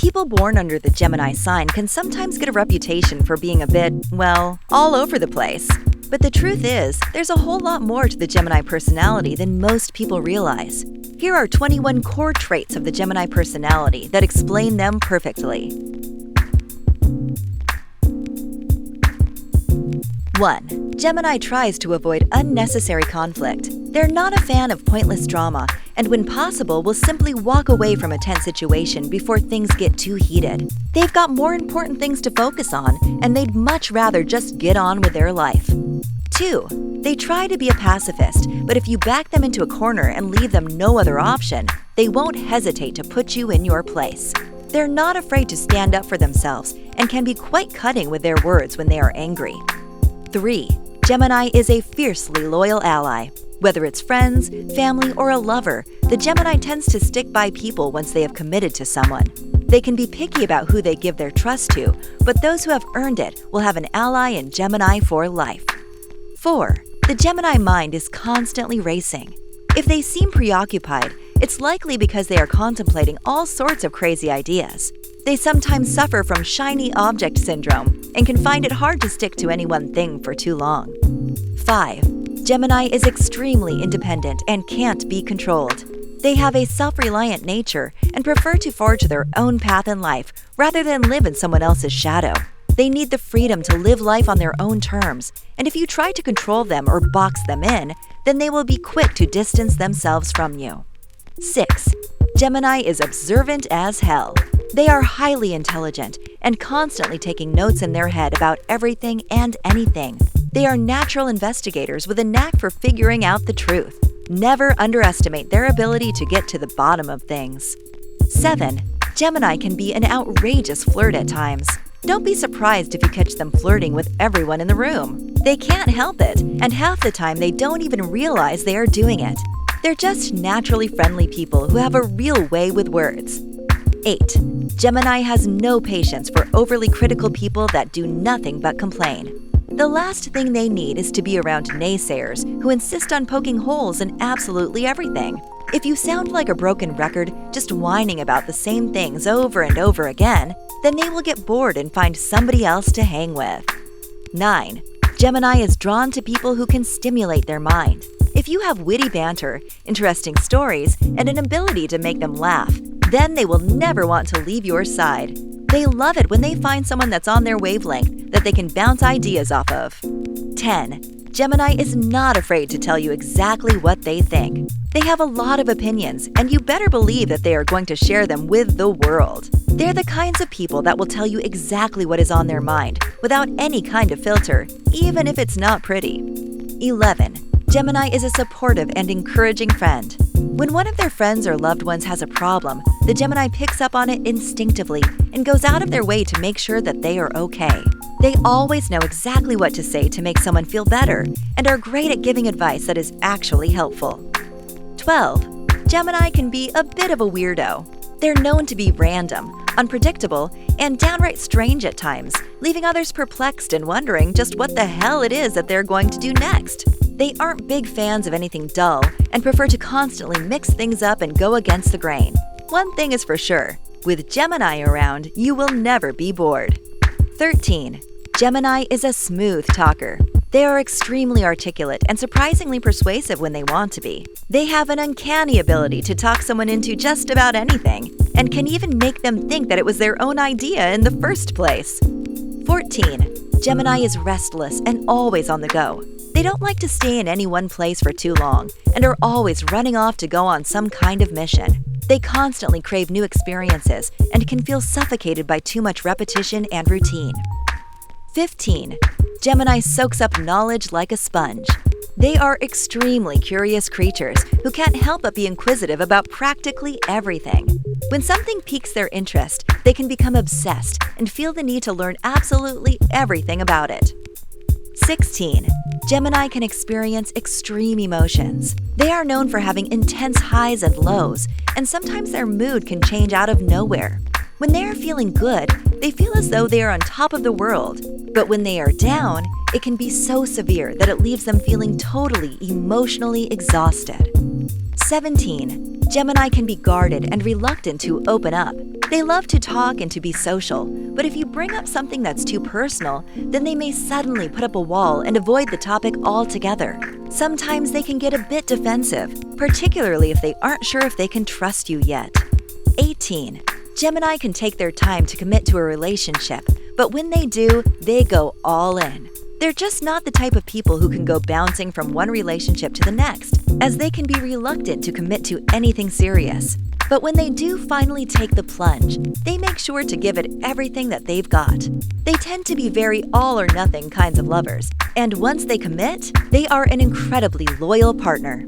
People born under the Gemini sign can sometimes get a reputation for being a bit, well, all over the place. But the truth is, there's a whole lot more to the Gemini personality than most people realize. Here are 21 core traits of the Gemini personality that explain them perfectly. 1. Gemini tries to avoid unnecessary conflict. They're not a fan of pointless drama, and when possible will simply walk away from a tense situation before things get too heated. They've got more important things to focus on, and they'd much rather just get on with their life. 2. They try to be a pacifist, but if you back them into a corner and leave them no other option, they won't hesitate to put you in your place. They're not afraid to stand up for themselves and can be quite cutting with their words when they are angry. 3. Gemini is a fiercely loyal ally. Whether it's friends, family, or a lover, the Gemini tends to stick by people once they have committed to someone. They can be picky about who they give their trust to, but those who have earned it will have an ally in Gemini for life. 4. The Gemini mind is constantly racing. If they seem preoccupied, it's likely because they are contemplating all sorts of crazy ideas. They sometimes suffer from shiny object syndrome and can find it hard to stick to any one thing for too long. 5. Gemini is extremely independent and can't be controlled. They have a self-reliant nature and prefer to forge their own path in life rather than live in someone else's shadow. They need the freedom to live life on their own terms, and if you try to control them or box them in, then they will be quick to distance themselves from you. 6. Gemini is observant as hell. They are highly intelligent and constantly taking notes in their head about everything and anything. They are natural investigators with a knack for figuring out the truth. Never underestimate their ability to get to the bottom of things. 7. Gemini can be an outrageous flirt at times. Don't be surprised if you catch them flirting with everyone in the room. They can't help it, and half the time they don't even realize they are doing it. They're just naturally friendly people who have a real way with words. 8. Gemini has no patience for overly critical people that do nothing but complain. The last thing they need is to be around naysayers who insist on poking holes in absolutely everything. If you sound like a broken record, just whining about the same things over and over again, then they will get bored and find somebody else to hang with. 9. Gemini is drawn to people who can stimulate their mind. If you have witty banter, interesting stories, and an ability to make them laugh, then they will never want to leave your side. They love it when they find someone that's on their wavelength that they can bounce ideas off of. 10. Gemini is not afraid to tell you exactly what they think. They have a lot of opinions, and you better believe that they are going to share them with the world. They're the kinds of people that will tell you exactly what is on their mind without any kind of filter, even if it's not pretty. 11. Gemini is a supportive and encouraging friend. When one of their friends or loved ones has a problem, the Gemini picks up on it instinctively and goes out of their way to make sure that they are okay. They always know exactly what to say to make someone feel better and are great at giving advice that is actually helpful. 12. Gemini can be a bit of a weirdo. They're known to be random, unpredictable, and downright strange at times, leaving others perplexed and wondering just what the hell it is that they're going to do next. They aren't big fans of anything dull and prefer to constantly mix things up and go against the grain. One thing is for sure, with Gemini around, you will never be bored. 13. Gemini is a smooth talker. They are extremely articulate and surprisingly persuasive when they want to be. They have an uncanny ability to talk someone into just about anything, and can even make them think that it was their own idea in the first place. 14. Gemini is restless and always on the go. They don't like to stay in any one place for too long, and are always running off to go on some kind of mission. They constantly crave new experiences and can feel suffocated by too much repetition and routine. 15. Gemini soaks up knowledge like a sponge. They are extremely curious creatures who can't help but be inquisitive about practically everything. When something piques their interest, they can become obsessed and feel the need to learn absolutely everything about it. 16. Gemini can experience extreme emotions. They are known for having intense highs and lows, and sometimes their mood can change out of nowhere. When they are feeling good, they feel as though they are on top of the world. But when they are down, it can be so severe that it leaves them feeling totally emotionally exhausted. 17. Gemini can be guarded and reluctant to open up. They love to talk and to be social, but if you bring up something that's too personal, then they may suddenly put up a wall and avoid the topic altogether. Sometimes they can get a bit defensive, particularly if they aren't sure if they can trust you yet. 18. Gemini can take their time to commit to a relationship, but when they do, they go all in. They're just not the type of people who can go bouncing from one relationship to the next, as they can be reluctant to commit to anything serious. But when they do finally take the plunge, they make sure to give it everything that they've got. They tend to be very all-or-nothing kinds of lovers, and once they commit, they are an incredibly loyal partner.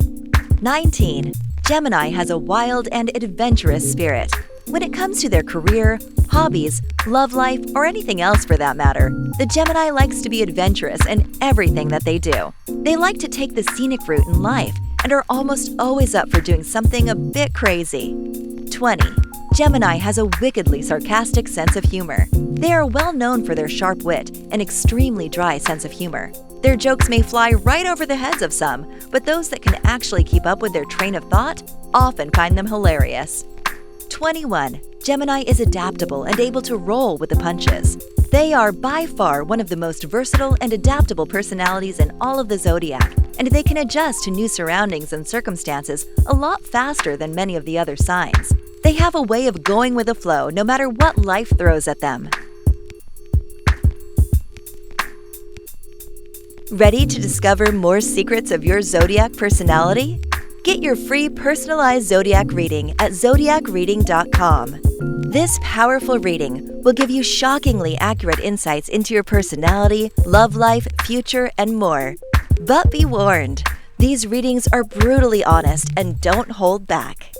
19. Gemini has a wild and adventurous spirit. When it comes to their career, hobbies, love life, or anything else for that matter, the Gemini likes to be adventurous in everything that they do. They like to take the scenic route in life and are almost always up for doing something a bit crazy. 20. Gemini has a wickedly sarcastic sense of humor. They are well known for their sharp wit and extremely dry sense of humor. Their jokes may fly right over the heads of some, but those that can actually keep up with their train of thought often find them hilarious. 21. Gemini is adaptable and able to roll with the punches. They are by far one of the most versatile and adaptable personalities in all of the zodiac, and they can adjust to new surroundings and circumstances a lot faster than many of the other signs. They have a way of going with the flow no matter what life throws at them. Ready to discover more secrets of your zodiac personality? Get your free personalized zodiac reading at zodiacreading.com. This powerful reading will give you shockingly accurate insights into your personality, love life, future, and more. But be warned, these readings are brutally honest and don't hold back.